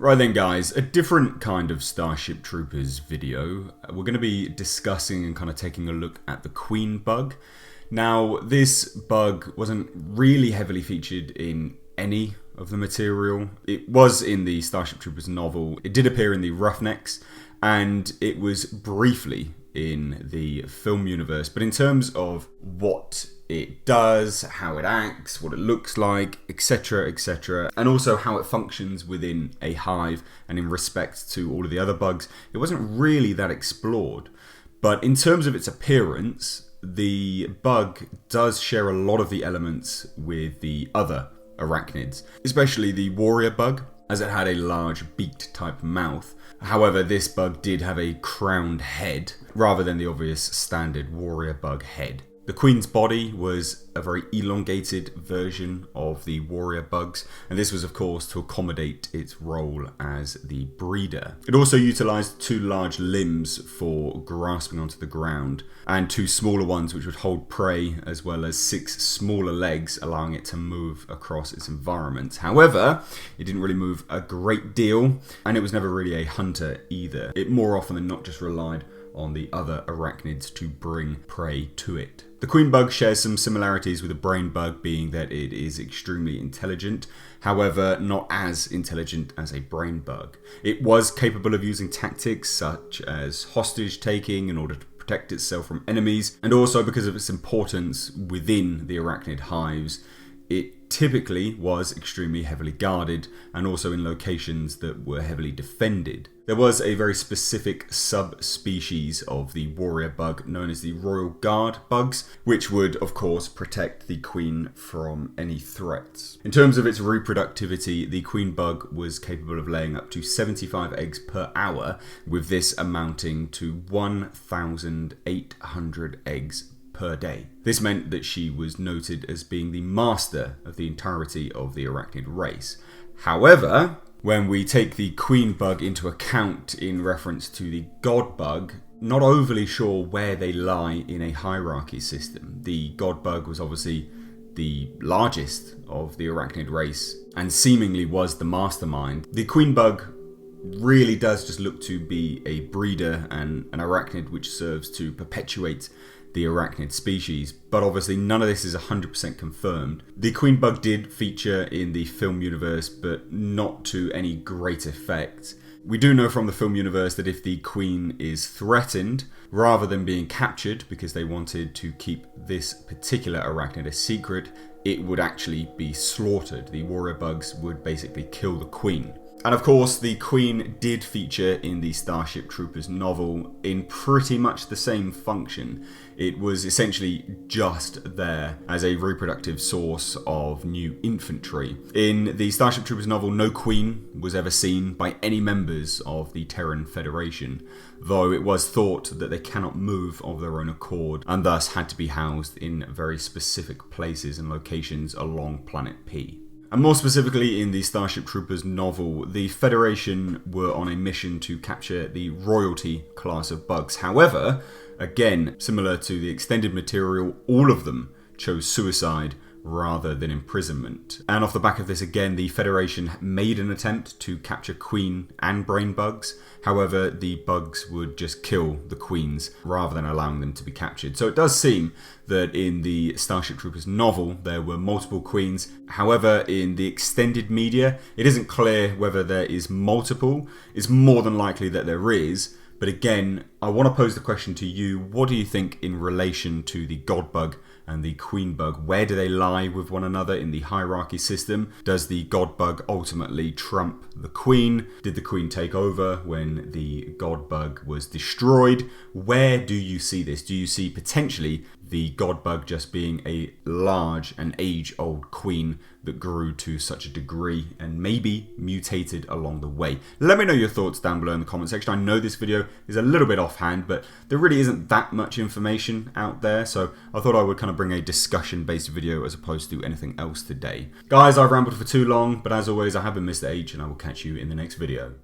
Right then guys, a different kind of Starship Troopers video. We're going to be discussing and kind of taking a look at the Queen bug. Now this bug wasn't really heavily featured in any of the material. It was in the Starship Troopers novel, it did appear in the Roughnecks, and it was briefly in the film universe. But in terms of what it does, how it acts, what it looks like, etc, etc, and also how it functions within a hive and in respect to all of the other bugs, it wasn't really that explored. But in terms of its appearance, the bug does share a lot of the elements with the other arachnids, especially the warrior bug, as it had a large beaked type mouth. However, this bug did have a crowned head rather than the obvious standard warrior bug head. The Queen's body was a very elongated version of the warrior bugs, and this was of course to accommodate its role as the breeder. It also utilised two large limbs for grasping onto the ground, and two smaller ones which would hold prey, as well as 6 smaller legs, allowing it to move across its environment. However, it didn't really move a great deal, and it was never really a hunter either. It more often than not just relied on the other arachnids to bring prey to it. The Queen bug shares some similarities with the brain bug, being that it is extremely intelligent, however not as intelligent as a brain bug. It was capable of using tactics such as hostage taking in order to protect itself from enemies, and also because of its importance within the arachnid hives, it typically was extremely heavily guarded and also in locations that were heavily defended. There was a very specific subspecies of the warrior bug known as the Royal Guard bugs, which would of course protect the Queen from any threats. In terms of its reproductivity, the Queen bug was capable of laying up to 75 eggs per hour, with this amounting to 1,800 eggs per day. This meant that she was noted as being the master of the entirety of the arachnid race. However, when we take the Queen bug into account in reference to the God bug, not overly sure where they lie in a hierarchy system. The God bug was obviously the largest of the arachnid race and seemingly was the mastermind. The Queen bug really does just look to be a breeder and an arachnid which serves to perpetuate the arachnid species, but obviously none of this is 100% confirmed. The Queen bug did feature in the film universe, but not to any great effect. We do know from the film universe that if the Queen is threatened, rather than being captured because they wanted to keep this particular arachnid a secret, it would actually be slaughtered. The warrior bugs would basically kill the Queen. And of course, the Queen did feature in the Starship Troopers novel in pretty much the same function. It was essentially just there as a reproductive source of new infantry. In the Starship Troopers novel, no Queen was ever seen by any members of the Terran Federation, though it was thought that they cannot move of their own accord and thus had to be housed in very specific places and locations along Planet P. And more specifically in the Starship Troopers novel, the Federation were on a mission to capture the royalty class of bugs. However, again, similar to the extended material, all of them chose suicide rather than imprisonment. And off the back of this again, the Federation made an attempt to capture Queen and brain bugs. However, the bugs would just kill the Queens rather than allowing them to be captured. So it does seem that in the Starship Troopers novel, there were multiple Queens. However, in the extended media, it isn't clear whether there is multiple. It's more than likely that there is. But again, I want to pose the question to you. What do you think in relation to the God bug and the Queen bug? Where do they lie with one another in the hierarchy system? Does the God bug ultimately trump the Queen? Did the Queen take over when the God bug was destroyed? Where do you see this? Do you see potentially the God bug just being a large and age-old Queen that grew to such a degree and maybe mutated along the way? Let me know your thoughts down below in the comment section. I know this video is a little bit offhand, but there really isn't that much information out there, so I thought I would kind of bring a discussion-based video as opposed to anything else today. Guys, I've rambled for too long, but as always, I have been Mr. H, and I will catch you in the next video.